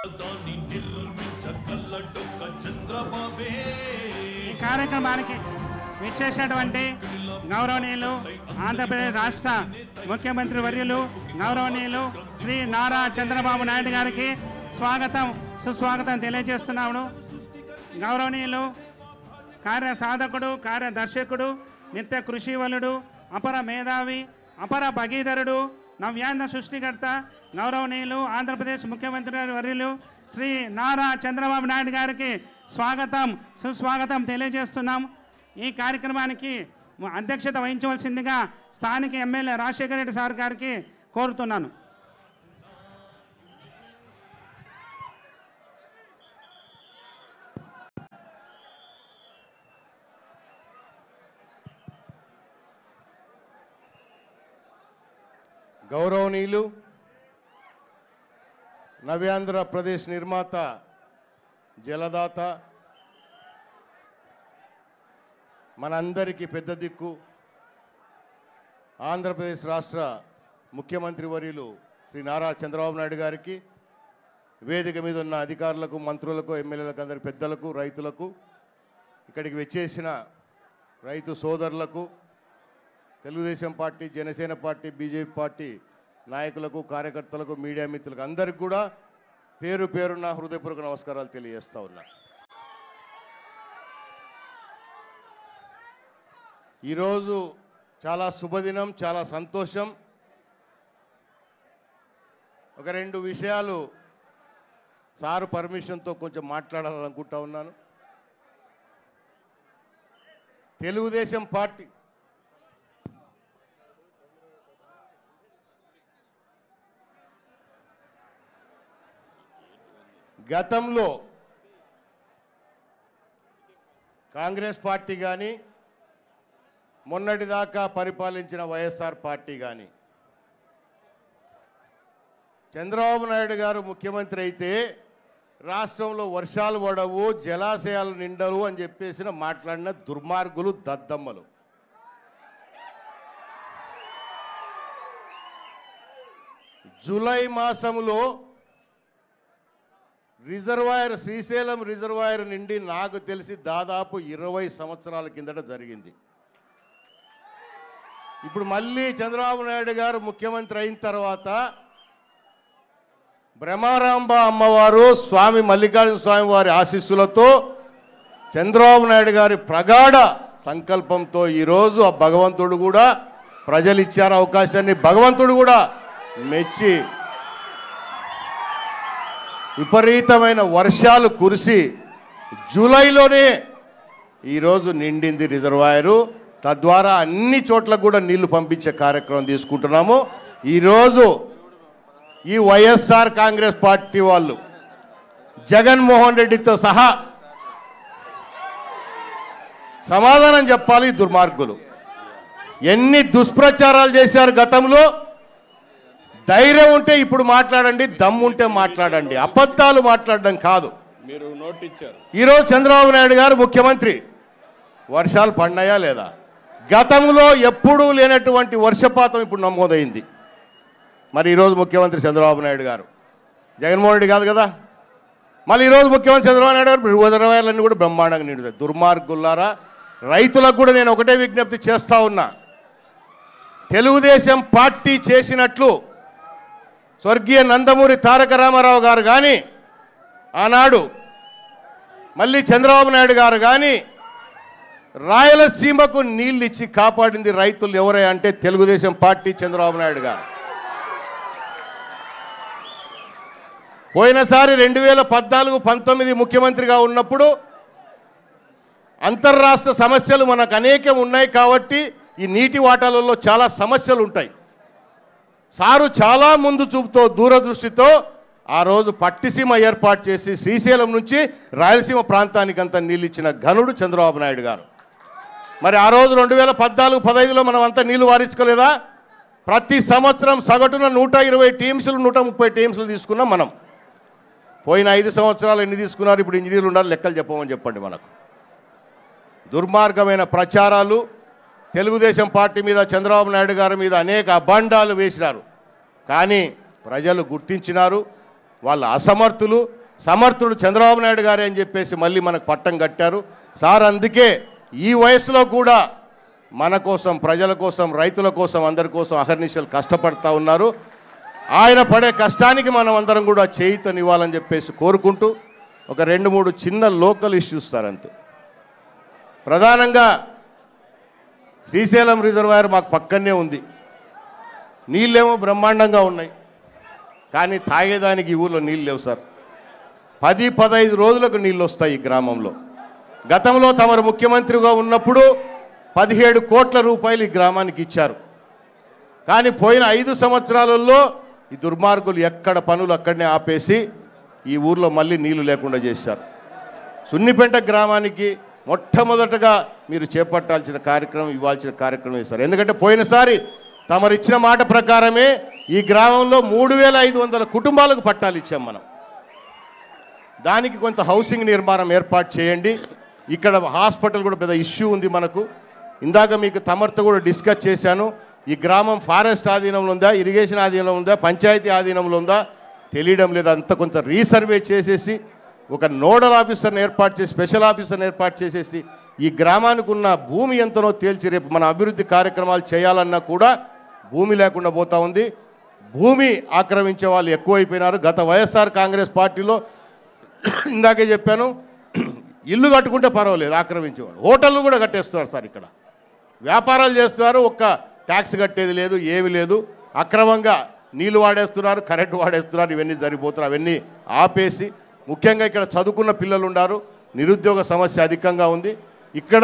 ఈ కార్యక్రమానికి విచ్చేసినటువంటి గౌరవనీయులు ఆంధ్రప్రదేశ్ రాష్ట్ర ముఖ్యమంత్రి వర్యులు గౌరవనీయులు శ్రీ నారా చంద్రబాబు నాయుడు గారికి స్వాగతం సుస్వాగతం తెలియజేస్తున్నాము. గౌరవనీయులు కార్య సాధకుడు, కార్యదర్శకుడు, నిత్య కృషివలుడు, అపర మేధావి, అపర భగీధరుడు, నవ్యాంధ్ర సృష్టికర్త గౌరవనీయులు ఆంధ్రప్రదేశ్ ముఖ్యమంత్రి వర్యులు శ్రీ నారా చంద్రబాబు నాయుడు గారికి స్వాగతం సుస్వాగతం తెలియజేస్తున్నాం. ఈ కార్యక్రమానికి అధ్యక్షత వహించవలసిందిగా స్థానిక ఎమ్మెల్యే రాజశేఖర రెడ్డి సార్ గారికి కోరుతున్నాను. గౌరవనీయులు నవ్యాంధ్రప్రదేశ్ నిర్మాత, జలదాత, మనందరికీ పెద్ద దిక్కు ఆంధ్రప్రదేశ్ రాష్ట్ర ముఖ్యమంత్రి వర్యులు శ్రీ నారా చంద్రబాబు నాయుడు గారికి, వేదిక మీద ఉన్న అధికారులకు, మంత్రులకు, ఎమ్మెల్యేలకు, అందరి పెద్దలకు, రైతులకు, ఇక్కడికి వచ్చేసిన రైతు సోదరులకు, Telugu Desam party, Janasena party, BJP party నాయకులకు, కార్యకర్తలకు, మీడియా మిత్రులకు అందరికీ కూడా పేరు పేరున హృదయపూర్వక నమస్కారాలు తెలియజేస్తా ఉన్నా. ఈరోజు చాలా శుభదినం, చాలా సంతోషం. ఒక రెండు విషయాలు సారు పర్మిషన్తో కొంచెం మాట్లాడాలనుకుంటా ఉన్నాను. తెలుగుదేశం పార్టీ గతంలో కాంగ్రెస్ పార్టీ కానీ, మొన్నటిదాకా పరిపాలించిన వైఎస్ఆర్ పార్టీ కానీ, చంద్రబాబు నాయుడు గారు ముఖ్యమంత్రి అయితే రాష్ట్రంలో వర్షాలు పడవు, జలాశయాలు నిండవు అని చెప్పేసి మాట్లాడిన దుర్మార్గులు, దద్దమ్మలు. జూలై మాసంలో రిజర్వాయర్, శ్రీశైలం రిజర్వాయర్ నిండి నాకు తెలిసి దాదాపు 20 సంవత్సరాల కిందట జరిగింది. ఇప్పుడు మళ్ళీ చంద్రబాబు నాయుడు గారు ముఖ్యమంత్రి అయిన తర్వాత బ్రహ్మారాంబ అమ్మవారు, స్వామి మల్లికార్జున స్వామి వారి ఆశీస్సులతో, చంద్రబాబు నాయుడు గారి ప్రగాఢ సంకల్పంతో ఈరోజు ఆ భగవంతుడు కూడా, ప్రజలు ఇచ్చారు అవకాశాన్ని, భగవంతుడు కూడా మెచ్చి విపరీతమైన వర్షాలు కురిసి జూలైలోనే ఈరోజు నిండింది రిజర్వాయరు. తద్వారా అన్ని చోట్ల కూడా నీళ్లు పంపించే కార్యక్రమం తీసుకుంటున్నాము. ఈరోజు ఈ వైఎస్ఆర్ కాంగ్రెస్ పార్టీ వాళ్ళు జగన్మోహన్ రెడ్డితో సహా సమాధానం చెప్పాలి. దుర్మార్గులు ఎన్ని దుష్ప్రచారాలు చేశారు గతంలో. ధైర్యం ఉంటే ఇప్పుడు మాట్లాడండి, దమ్ముంటే మాట్లాడండి, అబద్ధాలు మాట్లాడడం కాదు. మీరు నోట్ ఇచ్చారు. ఈరోజు చంద్రబాబు నాయుడు గారు ముఖ్యమంత్రి, వర్షాలు పడినాయా లేదా? గతంలో ఎప్పుడూ లేనటువంటి వర్షపాతం ఇప్పుడు నమోదైంది. మరి ఈరోజు ముఖ్యమంత్రి చంద్రబాబు నాయుడు గారు, జగన్మోహన్ రెడ్డి కాదు కదా. మళ్ళీ ఈరోజు ముఖ్యమంత్రి చంద్రబాబు నాయుడు గారు రిజర్వాయర్లన్నీ కూడా బ్రహ్మాండంగా నిండుతాయి. దుర్మార్గులారా, రైతులకు కూడా నేను ఒకటే విజ్ఞప్తి చేస్తా ఉన్నా. తెలుగుదేశం పార్టీ చేసినట్లు స్వర్గీయ నందమూరి తారక రామారావు గారు కానీ, ఆనాడు మళ్ళీ చంద్రబాబు నాయుడు గారు కానీ రాయలసీమకు నీళ్ళు ఇచ్చి కాపాడింది రైతులు ఎవరే అంటే తెలుగుదేశం పార్టీ, చంద్రబాబు నాయుడు గారు. పోయినసారి 2014-19 ముఖ్యమంత్రిగా ఉన్నప్పుడు అంతర్రాష్ట్ర సమస్యలు మనకు అనేకం ఉన్నాయి కాబట్టి ఈ నీటి వాటాలలో చాలా సమస్యలు ఉంటాయి. సారు చాలా ముందు చూపుతో, దూరదృష్టితో ఆ రోజు పట్టిసీమ ఏర్పాటు చేసి శ్రీశైలం నుంచి రాయలసీమ ప్రాంతానికంతా నీళ్ళు ఇచ్చిన ఘనుడు చంద్రబాబు నాయుడు గారు. మరి ఆ రోజు 2014-15లో మనం అంతా నీళ్లు వారించుకోలేదా? ప్రతి సంవత్సరం సగటున 120 టీమ్స్లు, 130 టీమ్స్లు తీసుకున్నాం మనం. పోయిన 5 సంవత్సరాలు ఎన్ని తీసుకున్నారు? ఇప్పుడు ఇంజనీర్లు ఉండాలి, లెక్కలు చెప్పమని చెప్పండి మనకు. దుర్మార్గమైన ప్రచారాలు, తెలుగుదేశం పార్టీ మీద, చంద్రబాబు నాయుడు గారి మీద అనేక అభాండాలు వేసినారు. కానీ ప్రజలు గుర్తించినారు. వాళ్ళ అసమర్థులు. సమర్థుడు చంద్రబాబు నాయుడు గారే అని చెప్పేసి మళ్ళీ మనకు పట్టం కట్టారు సార్. అందుకే ఈ వయసులో కూడా మన కోసం, ప్రజల కోసం, రైతుల కోసం, అందరి కోసం అహర్నిశలు కష్టపడతా ఉన్నారు. ఆయన పడే కష్టానికి మనం అందరం కూడా చేయూతనివ్వాలని చెప్పేసి కోరుకుంటూ ఒక 2-3 చిన్న లోకల్ ఇష్యూస్ సార్ అంతే. ప్రధానంగా శ్రీశైలం రిజర్వాయర్ మాకు పక్కనే ఉంది. నీళ్ళేమో బ్రహ్మాండంగా ఉన్నాయి, కానీ తాగేదానికి ఈ ఊళ్ళో నీళ్ళు లేవు సార్. 10-15 రోజులకు నీళ్ళు వస్తాయి ఈ గ్రామంలో. గతంలో తమరు ముఖ్యమంత్రిగా ఉన్నప్పుడు 17 కోట్ల రూపాయలు ఈ గ్రామానికి ఇచ్చారు. కానీ పోయిన 5 సంవత్సరాలలో ఈ దుర్మార్గులు ఎక్కడ పనులు అక్కడనే ఆపేసి ఈ ఊర్లో మళ్ళీ నీళ్లు లేకుండా చేశారు. సున్నిపెంట గ్రామానికి మొట్టమొదటగా మీరు చేపట్టాల్సిన కార్యక్రమం, ఇవ్వాల్సిన కార్యక్రమం ఇస్తారు. ఎందుకంటే పోయినసారి తమరు ఇచ్చిన మాట ప్రకారమే ఈ గ్రామంలో 3500 కుటుంబాలకు పట్టాలు ఇచ్చాం మనం. దానికి కొంత హౌసింగ్ నిర్మాణం ఏర్పాటు చేయండి. ఇక్కడ హాస్పిటల్ కూడా పెద్ద ఇష్యూ ఉంది మనకు. ఇందాక మీకు తమరితో కూడా డిస్కస్ చేశాను. ఈ గ్రామం ఫారెస్ట్ ఆధీనంలో ఉందా, ఇరిగేషన్ ఆధీనంలో ఉందా, పంచాయతీ ఆధీనంలో ఉందా తెలియడం లేదు. అంత కొంత రీసర్వే చేసేసి ఒక నోడల్ ఆఫీసర్ని ఏర్పాటు చేసి, స్పెషల్ ఆఫీసర్ని ఏర్పాటు చేసేసి ఈ గ్రామానికి ఉన్న భూమి ఎంతనో తేల్చి రేపు మన అభివృద్ధి కార్యక్రమాలు చేయాలన్నా కూడా భూమి లేకుండా పోతా ఉంది. భూమి ఆక్రమించే వాళ్ళు ఎక్కువైపోయినారు. గత వైఎస్ఆర్ కాంగ్రెస్ పార్టీలో ఇందాకే చెప్పాను, ఇల్లు కట్టుకుంటే పర్వాలేదు, ఆక్రమించేవాడు. హోటళ్ళు కూడా కట్టేస్తున్నారు సార్. ఇక్కడ వ్యాపారాలు చేస్తున్నారు, ఒక్క ట్యాక్స్ కట్టేది లేదు, ఏమి లేదు. అక్రమంగా నీళ్లు వాడేస్తున్నారు, కరెంటు వాడేస్తున్నారు. ఇవన్నీ జరిగిపోతున్నారు. అవన్నీ ఆపేసి, ముఖ్యంగా ఇక్కడ చదువుకున్న పిల్లలు ఉన్నారు, నిరుద్యోగ సమస్య అధికంగా ఉంది. ఇక్కడ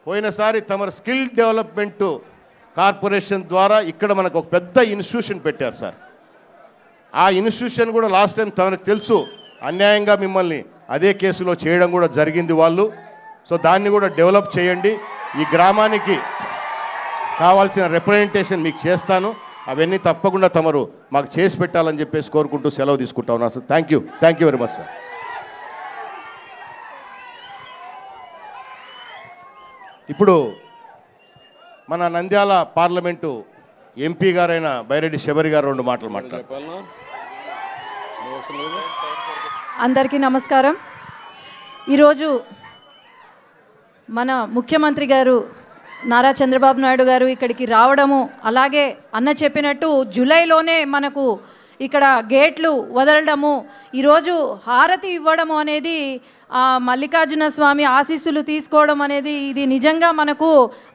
పోయినసారి తమ స్కిల్ డెవలప్మెంట్ కార్పొరేషన్ ద్వారా ఇక్కడ మనకు ఒక పెద్ద ఇన్స్టిట్యూషన్ పెట్టారు సార్. ఆ ఇన్స్టిట్యూషన్ కూడా లాస్ట్ టైం తమకు తెలుసు అన్యాయంగా మిమ్మల్ని అదే కేసులో చేయడం కూడా జరిగింది వాళ్ళు. సో దాన్ని కూడా డెవలప్ చేయండి. ఈ గ్రామానికి కావాల్సిన రిప్రజెంటేషన్ మీకు చేస్తాను. అవన్నీ తప్పకుండా తమరు మాకు చేసి పెట్టాలని చెప్పేసి కోరుకుంటూ సెలవు తీసుకుంటా ఉన్నాను sir. Thank you very much sir. ఇప్పుడు మన నంద్యాల పార్లమెంటు ఎంపీ గారైన బైరెడ్డి శబరి గారు 2 మాటలు మాట్లాడారు. అందరికీ నమస్కారం. ఈరోజు మన ముఖ్యమంత్రి గారు నారా చంద్రబాబు నాయుడు గారు ఇక్కడికి రావడము, అలాగే అన్న చెప్పినట్టు జూలైలోనే మనకు ఇక్కడ గేట్లు వదలడము, ఈరోజు హారతి ఇవ్వడము అనేది మల్లికార్జున స్వామి ఆశీస్సులు తీసుకోవడం అనేది ఇది నిజంగా మనకు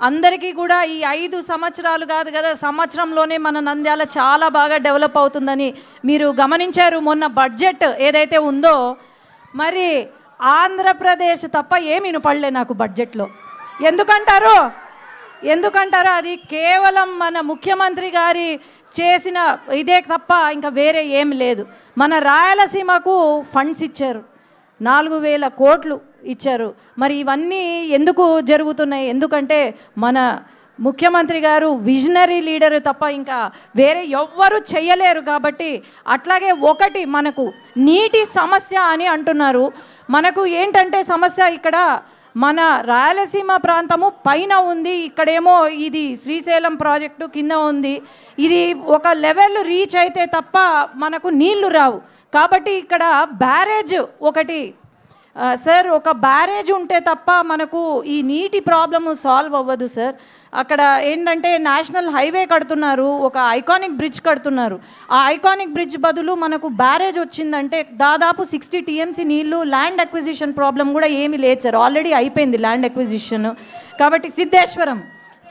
అందరికీ కూడా ఈ 5 సంవత్సరాలు కాదు కదా, సంవత్సరంలోనే మన నంద్యాల చాలా బాగా డెవలప్ అవుతుందని మీరు గమనించారు. మొన్న బడ్జెట్ ఏదైతే ఉందో, మరి ఆంధ్రప్రదేశ్ తప్ప ఏమి వినపడలే నాకు బడ్జెట్లో. ఎందుకంటారో అది కేవలం మన ముఖ్యమంత్రి గారి చేసిన ఇదే తప్ప ఇంకా వేరే ఏం లేదు. మన రాయలసీమకు ఫండ్స్ ఇచ్చారు, 4000 కోట్లు ఇచ్చారు. మరి ఇవన్నీ ఎందుకు జరుగుతున్నాయి? ఎందుకంటే మన ముఖ్యమంత్రి గారు విజనరీ లీడరు తప్ప ఇంకా వేరే ఎవ్వరూ చెయ్యలేరు. కాబట్టి అట్లాగే ఒకటి మనకు నీటి సమస్య అని అంటున్నారు. మనకు ఏంటంటే సమస్య ఇక్కడ మన రాయలసీమ ప్రాంతము పైన ఉంది, ఇక్కడేమో ఇది శ్రీశైలం ప్రాజెక్టు కింద ఉంది. ఇది ఒక లెవెల్ రీచ్ అయితే తప్ప మనకు నీళ్లు రావు. కాబట్టి ఇక్కడ బ్యారేజ్ ఒకటి సార్, ఒక బ్యారేజ్ ఉంటే తప్ప మనకు ఈ నీటి ప్రాబ్లము సాల్వ్ అవ్వదు సార్. అక్కడ ఏంటంటే నేషనల్ హైవే కడుతున్నారు, ఒక ఐకానిక్ బ్రిడ్జ్ కడుతున్నారు. ఆ ఐకానిక్ బ్రిడ్జ్ బదులు మనకు బ్యారేజ్ వచ్చిందంటే దాదాపు 60 TMC నీళ్లు. ల్యాండ్ అక్విజిషన్ ప్రాబ్లం కూడా ఏమీ లేదు సార్, ఆల్రెడీ అయిపోయింది ల్యాండ్ అక్విజిషన్. కాబట్టి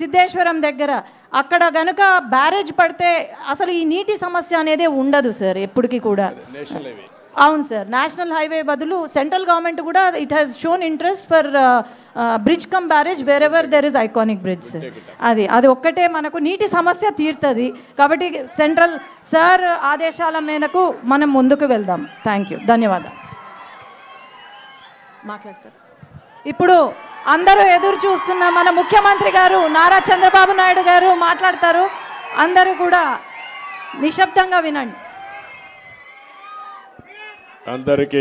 సిద్ధేశ్వరం దగ్గర అక్కడ కనుక బ్యారేజ్ పడితే అసలు ఈ నీటి సమస్య అనేది ఉండదు సార్ ఎప్పటికీ కూడా. అవును సార్, నేషనల్ హైవే బదులు సెంట్రల్ గవర్నమెంట్ కూడా it has shown interest for bridge come barrage wear ever there is iconic bridge sir. అది ఒక్కటే మనకు నీటి సమస్య తీరుతుంది. కాబట్టి సెంట్రల్ సార్ ఆదేశాల మేరకు మనం ముందుకు వెళ్దాం. థ్యాంక్ యూ, ధన్యవాదాలు. మాట్లాడతారు ఇప్పుడు అందరూ ఎదురు చూస్తున్న మన ముఖ్యమంత్రి గారు నారా చంద్రబాబు నాయుడు గారు మాట్లాడతారు. అందరూ కూడా నిశ్శబ్దంగా వినండి. అందరికీ